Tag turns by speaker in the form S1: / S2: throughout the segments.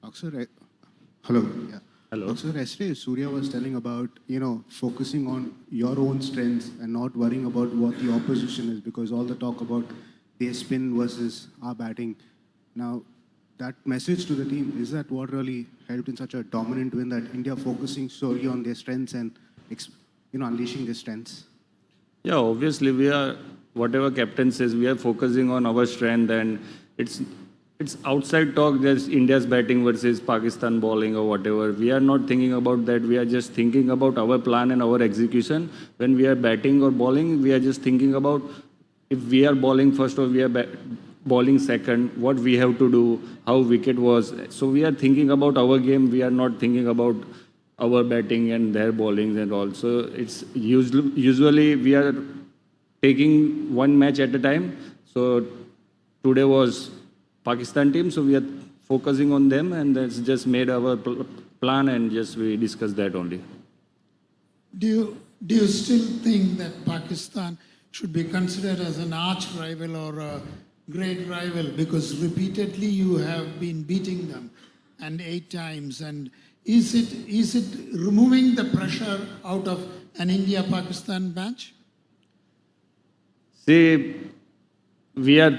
S1: Aksar, hello. Yeah.
S2: Hello.
S1: Aksar, yesterday Surya was telling about, focusing on your own strengths and not worrying about what the opposition is, because all the talk about their spin versus our batting. Now, that message to the team, is that what really helped in such a dominant win, that India focusing solely on their strengths and, unleashing their strengths?
S2: Yeah, obviously we are, whatever captain says, we are focusing on our strength, and it's outside talk. There's India's batting versus Pakistan bowling or whatever. We are not thinking about that. We are just thinking about our plan and our execution. When we are batting or bowling, we are just thinking about if we are bowling first or we are bowling second, what we have to do, how wicket was. So we are thinking about our game. We are not thinking about our batting and their bowlings and all. So it's usually we are taking one match at a time. So today was Pakistan team, so we are focusing on them, and that's just made our plan, and just we discussed that only.
S3: Do you still think that Pakistan should be considered as an arch rival or a great rival, because repeatedly you have been beating them, and 8 times, and is it removing the pressure out of an India-Pakistan match?
S2: See, we are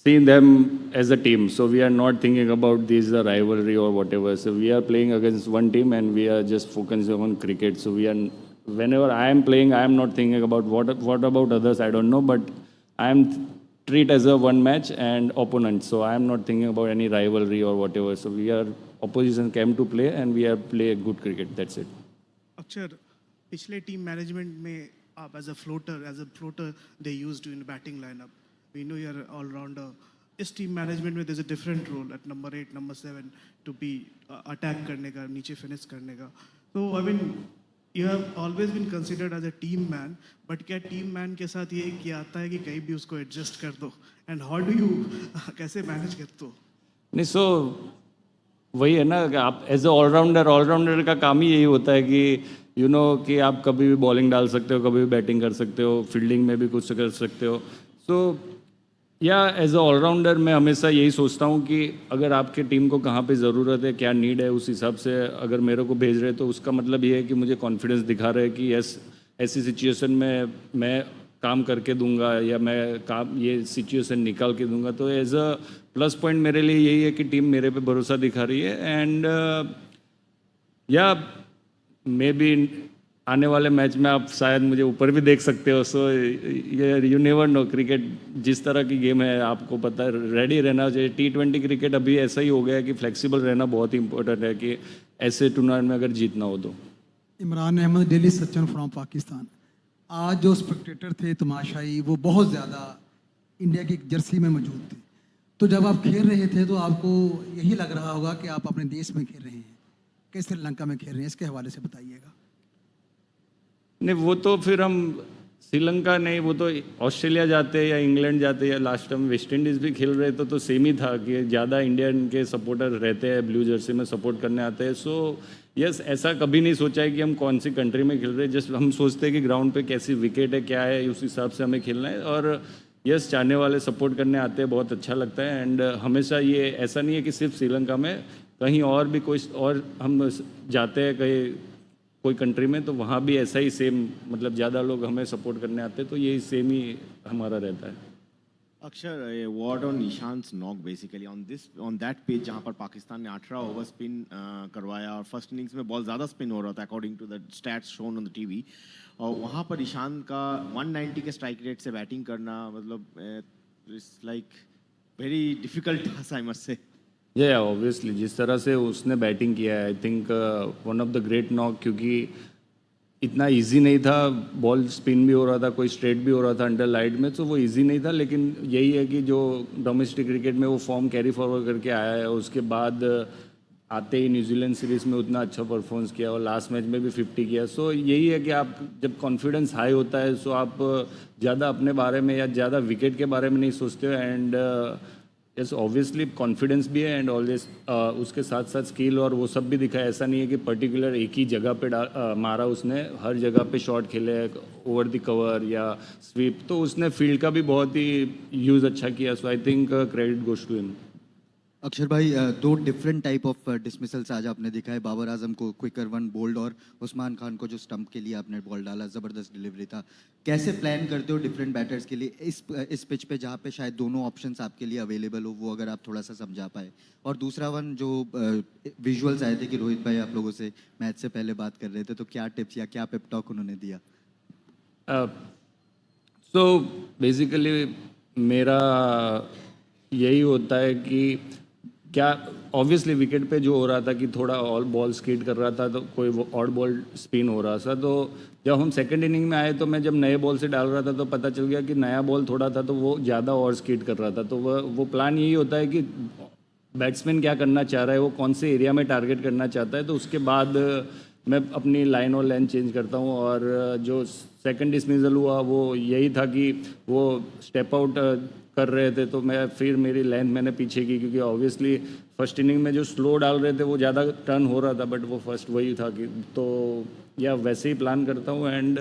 S2: seeing them as a team, so we are not thinking about this rivalry or whatever. So we are playing against one team, and we are just focusing on cricket. So we are, whenever I am playing, I am not thinking about what about others, I don't know, but I am treat as a one match and opponent. So I am not thinking about any rivalry or whatever. So we are, opposition came to play, and we are play good cricket. That's it.
S4: अक्षर, पिछले team management में आप as a floater they used you in batting lineup. We know you are allrounder. इस team management में there is a different role at number 8, number 7 to be attack करने का, नीचे finish करने का. तो I mean you have always been considered as a team man, but क्या team man के साथ ये क्या आता है कि कहीं भी उसको एडजस्ट कर दो, एंड हाउ डू यू कैसे मैनेज करते हो?
S2: नहीं, सो वही है ना कि आप एज ए ऑलराउंडर का काम ही यही होता है कि कि आप कभी भी बॉलिंग डाल सकते हो, कभी भी बैटिंग कर सकते हो, फील्डिंग में भी कुछ कर सकते हो. सो या एज ए ऑलराउंडर मैं हमेशा यही सोचता हूँ कि अगर आपके टीम को कहाँ पे ज़रूरत है, क्या नीड है, उस हिसाब से अगर मेरे को भेज रहे तो उसका मतलब ये है कि मुझे कॉन्फिडेंस दिखा रहे हैं कि यस, ऐसी सिचुएशन में मैं काम करके दूंगा, या मैं काम ये सिचुएशन निकाल के दूंगा. तो एज अ प्लस पॉइंट मेरे लिए यही है कि टीम मेरे पे भरोसा दिखा रही है. एंड या मे बी आने वाले मैच में आप शायद मुझे ऊपर भी देख सकते हो. So you never know, cricket जिस तरह की गेम है आपको पता है, रेडी रहना चाहिए. T20 क्रिकेट अभी ऐसा ही हो गया है कि फ्लेक्सिबल रहना बहुत ही इंपॉर्टेंट है, कि ऐसे टूर्नामेंट में अगर जीतना हो तो.
S5: Imran Ahmed, daily Sachin from Pakistan. आज जो स्पेक्टेटर थे तमाशाई, वो बहुत ज़्यादा इंडिया की जर्सी में मौजूद थे. तो जब आप खेल रहे थे तो आपको यही लग रहा होगा कि आप अपने देश में खेल रहे हैं, कि श्रीलंका में खेल रहे हैं. इसके हवाले से बताइएगा.
S2: नहीं, वो तो फिर हम श्रीलंका नहीं, वो तो ऑस्ट्रेलिया जाते या इंग्लैंड जाते, या लास्ट टाइम वेस्ट इंडीज़ भी खेल रहे थे, तो सेम ही था कि ज़्यादा इंडियन के सपोर्टर रहते हैं, ब्लू जर्सी में सपोर्ट करने आते हैं. सो यस, ऐसा कभी नहीं सोचा है कि हम कौन सी कंट्री में खेल रहे हैं. जस्ट हम सोचते हैं कि ग्राउंड पे कैसी विकेट है, क्या है, उस हिसाब से हमें खेलना है. और यस, चाहने वाले सपोर्ट करने आते हैं, बहुत अच्छा लगता है. एंड हमेशा ये ऐसा नहीं है कि सिर्फ श्रीलंका में, कहीं और भी कोई और हम जाते हैं कहीं कोई कंट्री में, तो वहाँ भी ऐसा ही सेम, मतलब ज़्यादा लोग हमें सपोर्ट करने आते हैं, तो यही सेम ही हमारा रहता है.
S6: अक्षर, a word on Ishant knock basically on that page जहाँ पर पाकिस्तान ने 18 ओवर स्पिन करवाया, और फर्स्ट इनिंग्स में बहुत ज़्यादा स्पिन हो रहा था according to the stats shown on the TV. और वहाँ पर ईशांत का 190 के स्ट्राइक रेट से बैटिंग करना, मतलब it's like very difficult task, I must say.
S2: या ऑब्वियसली जिस तरह से उसने बैटिंग किया है, I think one of the great knock, क्योंकि इतना इजी नहीं था. बॉल स्पिन भी हो रहा था, कोई स्ट्रेट भी हो रहा था अंडर लाइट में, तो वो इजी नहीं था. लेकिन यही है कि जो डोमेस्टिक क्रिकेट में वो फॉर्म कैरी फॉरवर्ड करके आया है, उसके बाद आते ही न्यूजीलैंड सीरीज़ में उतना अच्छा परफॉर्मेंस किया, और लास्ट मैच में भी 50 किया. सो यही है कि आप जब कॉन्फिडेंस हाई होता है, सो आप ज़्यादा अपने बारे में या ज़्यादा विकेट के बारे में नहीं सोचते हो. एंड यस, ऑब्वियसली कॉन्फिडेंस भी है, एंड ऑलवेज उसके साथ साथ स्किल और वो सब भी दिखा है. ऐसा नहीं है कि पर्टिकुलर एक ही जगह पे मारा उसने, हर जगह पे शॉट खेले, ओवर द कवर या स्वीप. तो उसने फील्ड का भी बहुत ही यूज़ अच्छा किया. So I think credit goes to him.
S7: Akshar भाई, दो डिफरेंट टाइप ऑफ डिसमिसल्स आज आपने दिखाए। बाबर आजम को क्विकर वन बोल्ड, और उस्मान खान को जो स्टंप के लिए आपने बॉल डाला, ज़बरदस्त डिलीवरी था। कैसे प्लान करते हो डिफरेंट बैटर्स के लिए इस पिच पे जहाँ पे शायद दोनों ऑप्शंस आपके लिए अवेलेबल हो, वो अगर आप थोड़ा सा समझा पाए। और दूसरा वन, जो विजुअल्स आए थे कि रोहित भाई आप लोगों से मैच से पहले बात कर रहे थे, तो क्या टिप्स या क्या पेप टॉक उन्होंने दिया?
S2: सो बेसिकली मेरा यही होता है कि क्या ऑब्वियसली विकेट पे जो हो रहा था कि थोड़ा ऑल बॉल स्किड कर रहा था, तो कोई ऑड बॉल स्पिन हो रहा था। तो जब हम सेकंड इनिंग में आए तो मैं जब नए बॉल से डाल रहा था तो पता चल गया कि नया बॉल थोड़ा था तो वो ज़्यादा और स्किड कर रहा था। तो वो प्लान यही होता है कि बैट्समैन क्या करना चाह रहा है, वो कौन से एरिया में टारगेट करना चाहता है, तो उसके बाद मैं अपनी लाइन और लेंथ चेंज करता हूँ। और जो सेकंड डिसमिसल हुआ वो यही था कि वो स्टेप आउट कर रहे थे, तो मैं फिर मेरी लेंथ मैंने पीछे की, क्योंकि ऑब्वियसली फर्स्ट इनिंग में जो स्लो डाल रहे थे वो ज़्यादा टर्न हो रहा था, बट वो फर्स्ट वही था कि तो या वैसे ही प्लान करता हूँ। एंड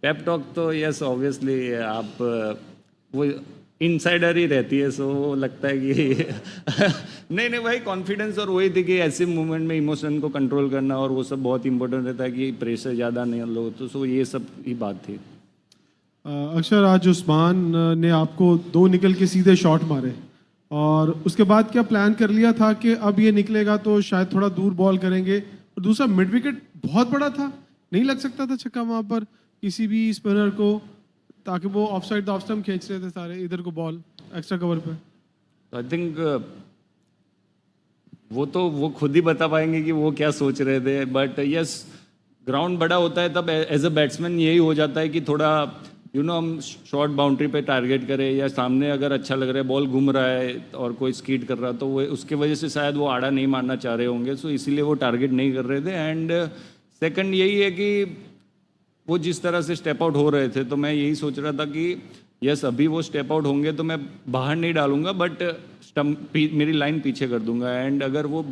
S2: पेप टॉक तो यस ऑब्वियसली आप वो इनसाइडर ही रहती है, सो वो लगता है कि नहीं भाई, कॉन्फिडेंस और वही थी कि ऐसे मोमेंट में इमोशन को कंट्रोल करना और वो सब बहुत इंपॉर्टेंट रहता है कि प्रेशर ज़्यादा नहीं लो, तो सो ये सब ही बात थी।
S8: अक्षर, आज उस्मान ने आपको दो निकल के सीधे शॉट मारे, और उसके बाद क्या प्लान कर लिया था कि अब ये निकलेगा तो शायद थोड़ा दूर बॉल करेंगे? और दूसरा, मिड विकेट बहुत बड़ा था, नहीं लग सकता था छक्का वहां पर किसी भी स्पिनर को, ताकि वो ऑफ साइड ऑफ स्टंप खींच रहे थे सारे इधर को बॉल एक्स्ट्रा कवर पे?
S2: आई थिंक वो खुद ही बता पाएंगे कि वो क्या सोच रहे थे, बट यस ग्राउंड बड़ा होता है तब एज अ बैट्समैन यही हो जाता है कि थोड़ा हम शॉर्ट बाउंड्री पे टारगेट करें, या सामने अगर अच्छा लग रहा है, बॉल घूम रहा है और कोई स्कीड कर रहा है, तो वो उसके वजह से शायद वो आड़ा नहीं मारना चाह रहे होंगे, सो इसीलिए वो टारगेट नहीं कर रहे थे। एंड सेकंड यही है कि वो जिस तरह से स्टेप आउट हो रहे थे, तो मैं यही सोच रहा था कि यस अभी वो स्टेप आउट होंगे तो मैं बाहर नहीं डालूंगा, बट स्टम्प मेरी लाइन पीछे कर दूंगा, एंड अगर वो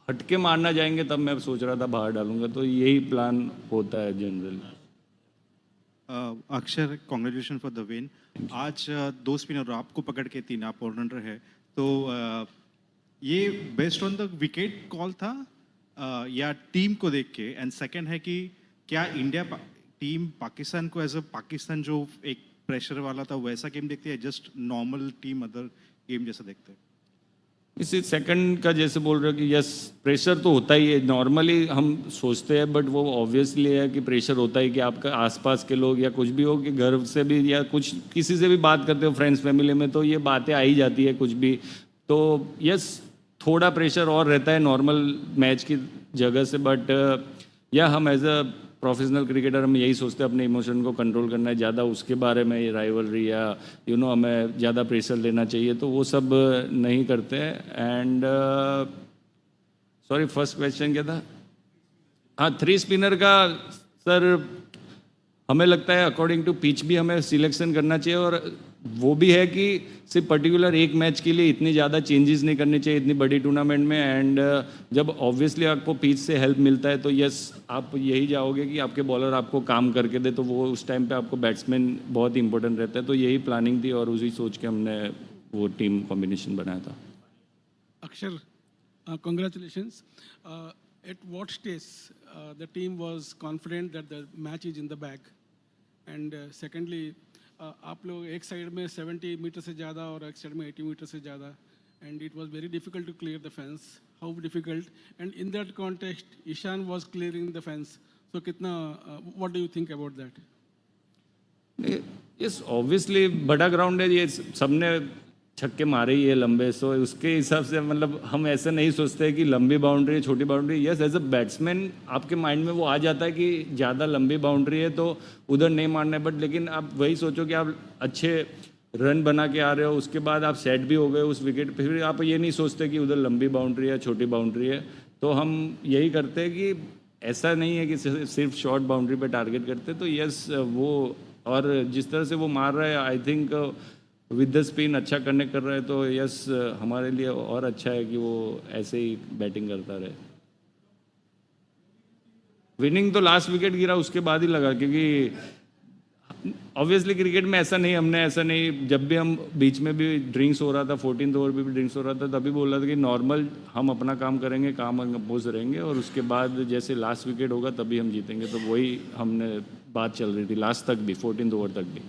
S2: हटके मारना जाएंगे तब मैं सोच रहा था बाहर डालूंगा। तो यही प्लान होता है जनरली।
S9: अक्षर, कॉन्ग्रेचुलेशन फॉर द विन। आज दो स्पिनर आपको पकड़ के 3 आप ऑलराउंडर है, तो ये based on the wicket call था या टीम को देख के? एंड सेकंड है कि क्या इंडिया टीम पाकिस्तान को एज अ पाकिस्तान जो एक प्रेशर वाला था वैसा गेम देखते हैं, just normal team other game जैसा देखते हैं?
S2: इसी सेकंड का जैसे बोल रहे हो कि यस प्रेशर तो होता ही है, नॉर्मली हम सोचते हैं, बट वो ऑब्वियसली है कि प्रेशर होता ही कि आपका आसपास के लोग या कुछ भी हो, कि घर से भी या कुछ किसी से भी बात करते हो फ्रेंड्स फैमिली में, तो ये बातें आ ही जाती है कुछ भी। तो यस थोड़ा प्रेशर और रहता है नॉर्मल मैच की जगह से, बट या हम एज अ प्रोफेशनल क्रिकेटर हम यही सोचते हैं अपने इमोशन को कंट्रोल करना है, ज़्यादा उसके बारे में ये राइवलरी या हमें ज़्यादा प्रेशर लेना चाहिए, तो वो सब नहीं करते हैं। एंड सॉरी फर्स्ट क्वेश्चन क्या था? हाँ, 3 स्पिनर का सर हमें लगता है अकॉर्डिंग टू पिच भी हमें सिलेक्शन करना चाहिए, और वो भी है कि सिर्फ पर्टिकुलर एक मैच के लिए इतनी ज़्यादा चेंजेस नहीं करने चाहिए इतनी बड़ी टूर्नामेंट में। एंड जब ऑब्वियसली आपको पिच से हेल्प मिलता है तो यस आप यही जाओगे कि आपके बॉलर आपको काम करके दे, तो वो उस टाइम पे आपको बैट्समैन बहुत इंपॉर्टेंट रहता है। तो यही प्लानिंग थी और उसी सोच के हमने वो टीम कॉम्बिनेशन बनाया था।
S10: Akshar, congratulations. At what stage the team was confident that the match is in the bag? And secondly, आप लोग एक साइड में 70 मीटर से ज़्यादा और एक साइड में 80 मीटर से ज़्यादा, and it was very difficult to clear the fence. How difficult? And in that context, Ishan was clearing the fence. So कितना what do you think about that?
S2: Yes obviously बड़ा ground है, ये सबने छक्के मारे ही है लंबे, सो उसके हिसाब से मतलब हम ऐसा नहीं सोचते कि लंबी बाउंड्री छोटी boundary. Yes as a batsman आपके माइंड में वो आ जाता है कि ज़्यादा लंबी बाउंड्री है तो उधर नहीं मारना है, बट लेकिन आप वही सोचो कि आप अच्छे रन बना के आ रहे हो, उसके बाद आप सेट भी हो गए उस विकेट पे, फिर आप ये नहीं सोचते कि उधर लंबी बाउंड्री है छोटी बाउंड्री है। तो हम यही करते हैं कि ऐसा नहीं है कि सिर्फ शॉर्ट बाउंड्री पे टारगेट करते, तो यस वो और जिस तरह से वो मार रहा है I think with the spin अच्छा कनेक्ट कर रहा है, तो यस हमारे लिए और अच्छा है कि वो ऐसे ही बैटिंग करता रहे। विनिंग तो लास्ट विकेट गिरा उसके बाद ही लगा, क्योंकि ऑब्वियसली क्रिकेट में ऐसा नहीं, हमने ऐसा नहीं, जब भी हम बीच में भी ड्रिंक्स हो रहा था, 14th ओवर पे भी ड्रिंक्स हो रहा था, तभी बोल रहा था कि नॉर्मल हम अपना काम करेंगे, काम कंपोज रहेंगे, और उसके बाद जैसे लास्ट विकेट होगा तभी हम जीतेंगे। तो वही हमने बात चल रही थी लास्ट तक भी, 14th ओवर तक भी।